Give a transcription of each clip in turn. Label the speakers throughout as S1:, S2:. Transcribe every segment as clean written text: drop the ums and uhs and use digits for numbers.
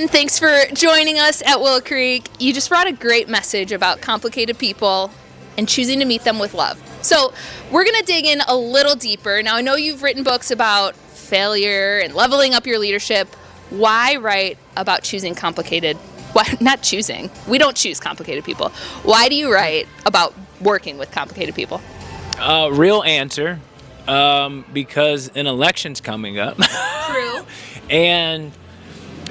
S1: Ben, thanks for joining us at Willow Creek. You just brought a great message about complicated people and choosing to meet them with love. So we're going to dig in a little deeper. Now, I know you've written books about failure and leveling up your leadership. Why write about choosing complicated? Why not choosing? We don't choose complicated people. Why do you write about working with complicated people?
S2: Real answer, because an election's coming up.
S1: True.
S2: And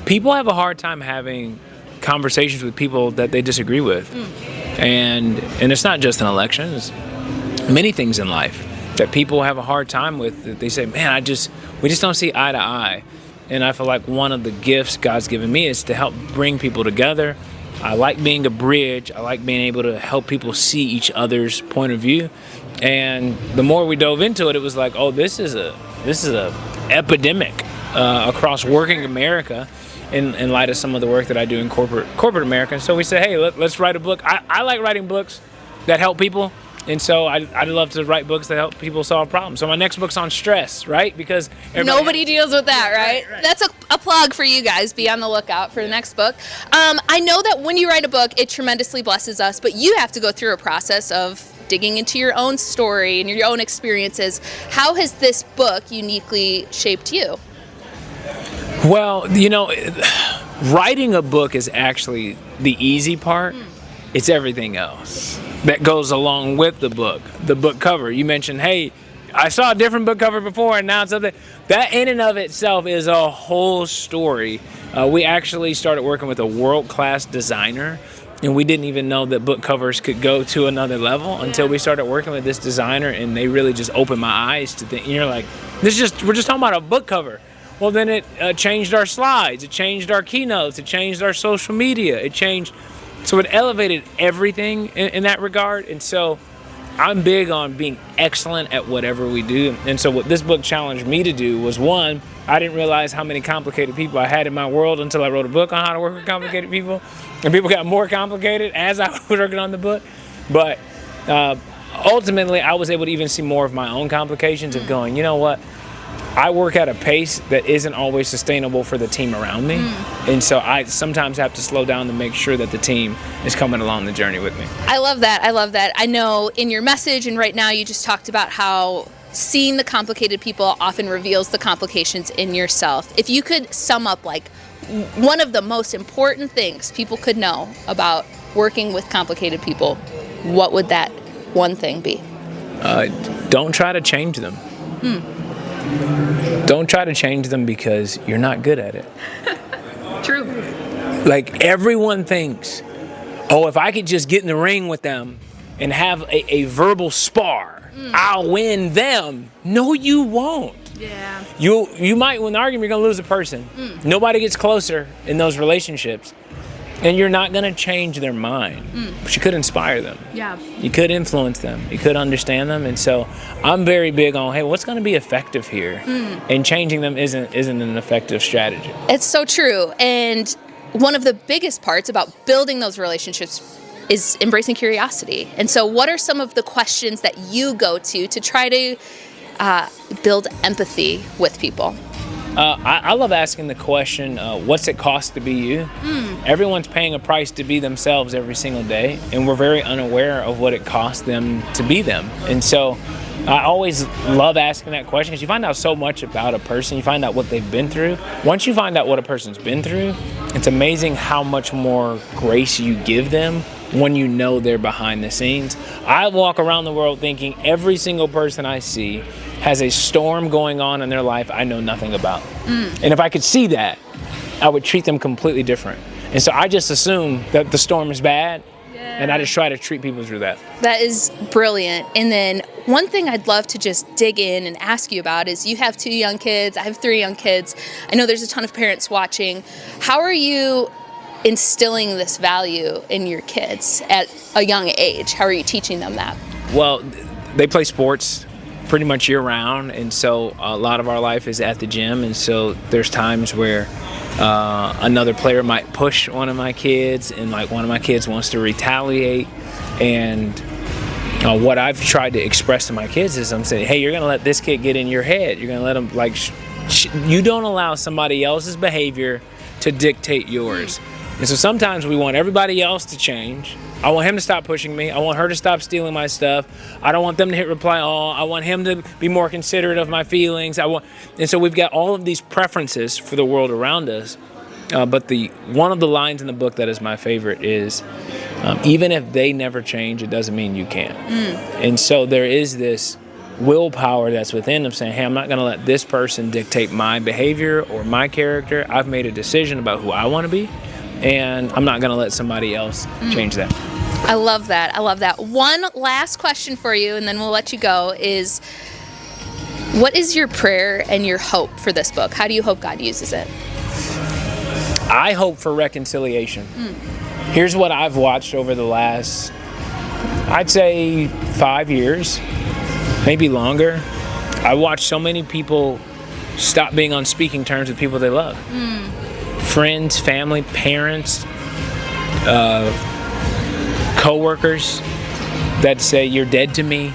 S2: people have a hard time having conversations with people that they disagree with. And it's not just an election, it's many things in life that people have a hard time with. That they say, man, we just don't see eye to eye. And I feel like one of the gifts God's given me is to help bring people together. I like being a bridge. I like being able to help people see each other's point of view. And the more we dove into it, it was like, oh, this is a epidemic across working America. In light of some of the work that I do in corporate America. So we said, hey, let's write a book. I like writing books that help people. And so I'd love to write books that help people solve problems. So my next book's on stress, right? Because
S1: nobody deals with that, right? That's a plug for you guys. Be on the lookout for the next book. I know that when you write a book, it tremendously blesses us, but you have to go through a process of digging into your own story and your own experiences. How has this book uniquely shaped you?
S2: Well, writing a book is actually the easy part. It's everything else that goes along with the book cover. You mentioned, hey, I saw a different book cover before and now it's something. That in and of itself is a whole story. We actually started working with a world-class designer, and we didn't even know that book covers could go to another level until we started working with this designer, and they really just opened my eyes to think. And you're like, we're just talking about a book cover. Well, then it changed our slides, it changed our keynotes, it changed our social media, so it elevated everything in that regard. And so I'm big on being excellent at whatever we do. And so what this book challenged me to do was, one, I didn't realize how many complicated people I had in my world until I wrote a book on how to work with complicated people. And people got more complicated as I was working on the book. But ultimately, I was able to even see more of my own complications of going, you know what? I work at a pace that isn't always sustainable for the team around me. And so I sometimes have to slow down to make sure that the team is coming along the journey with me.
S1: I love that. I know in your message and right now you just talked about how seeing the complicated people often reveals the complications in yourself. If you could sum up like one of the most important things people could know about working with complicated people, what would that one thing be?
S2: Don't try to change them. Don't try to change them because you're not good at it.
S1: True.
S2: Like everyone thinks, oh, if I could just get in the ring with them and have a verbal spar, I'll win them. No, you won't.
S1: Yeah.
S2: You might win the argument, you're going to lose a person. Nobody gets closer in those relationships. And you're not going to change their mind, but you could inspire them.
S1: Yeah.
S2: You could influence them. You could understand them. And so I'm very big on, hey, what's going to be effective here? And changing them isn't an effective strategy.
S1: It's so true. And one of the biggest parts about building those relationships is embracing curiosity. And so what are some of the questions that you go to try to build empathy with people?
S2: I love asking the question, what's it cost to be you? Everyone's paying a price to be themselves every single day, and we're very unaware of what it costs them to be them. And so I always love asking that question because you find out so much about a person. You find out what they've been through. Once you find out what a person's been through, it's amazing how much more grace you give them when you know they're behind the scenes. I walk around the world thinking every single person I see has a storm going on in their life I know nothing about. And if I could see that, I would treat them completely different. And so I just assume that the storm is bad, and I just try to treat people through that.
S1: That is brilliant. And then one thing I'd love to just dig in and ask you about is you have 2 young kids, I have 3 young kids. I know there's a ton of parents watching. How are you instilling this value in your kids at a young age? How are you teaching them that?
S2: Well, they play sports pretty much year round, and so a lot of our life is at the gym, and so there's times where another player might push one of my kids, and like one of my kids wants to retaliate. And what I've tried to express to my kids is I'm saying, hey, you're gonna let this kid get in your head. You're gonna let them you don't allow somebody else's behavior to dictate yours. And so sometimes we want everybody else to change. I want him to stop pushing me. I want her to stop stealing my stuff. I don't want them to hit reply all. I want him to be more considerate of my feelings. And so we've got all of these preferences for the world around us. But one of the lines in the book that is my favorite is, even if they never change, it doesn't mean you can't. And so there is this willpower that's within them saying, hey, I'm not going to let this person dictate my behavior or my character. I've made a decision about who I want to be, and I'm not going to let somebody else change that.
S1: I love that. I love that. One last question for you, and then we'll let you go, is what is your prayer and your hope for this book? How do you hope God uses it?
S2: I hope for reconciliation. Here's what I've watched over the last, I'd say 5 years, maybe longer. I watched so many people stop being on speaking terms with people they love. Friends, family, parents, co-workers that say you're dead to me.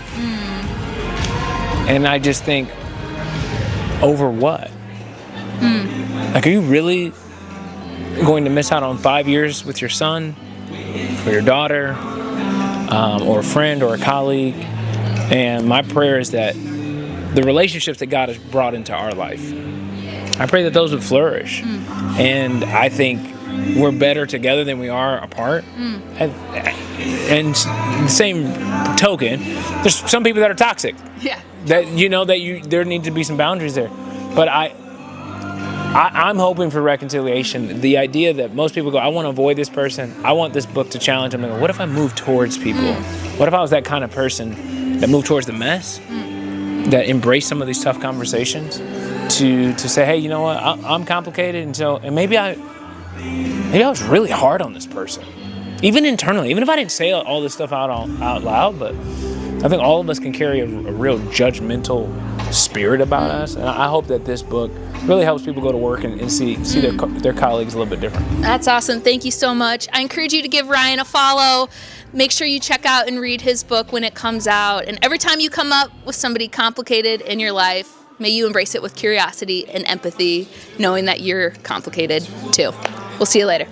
S2: And I just think, over what? Like, are you really going to miss out on 5 years with your son or your daughter or a friend or a colleague? And my prayer is that the relationships that God has brought into our life, I pray that those would flourish. And I think we're better together than we are apart. And the same token, there's some people that are toxic.
S1: Yeah.
S2: There need to be some boundaries there. But I'm hoping for reconciliation. The idea that most people go, I want to avoid this person. I want this book to challenge them. I go, what if I move towards people? What if I was that kind of person that moved towards the mess? That embraced some of these tough conversations to say, hey, you know what? I'm complicated, and maybe I was really hard on this person, even internally. Even if I didn't say all this stuff out loud, but I think all of us can carry a real judgmental spirit about us, and I hope that this book really helps people go to work and see their colleagues a little bit different.
S1: That's awesome. Thank you so much. I encourage you to give Ryan a follow. Make sure you check out and read his book when it comes out. And every time you come up with somebody complicated in your life, may you embrace it with curiosity and empathy, knowing that you're complicated too. We'll see you later.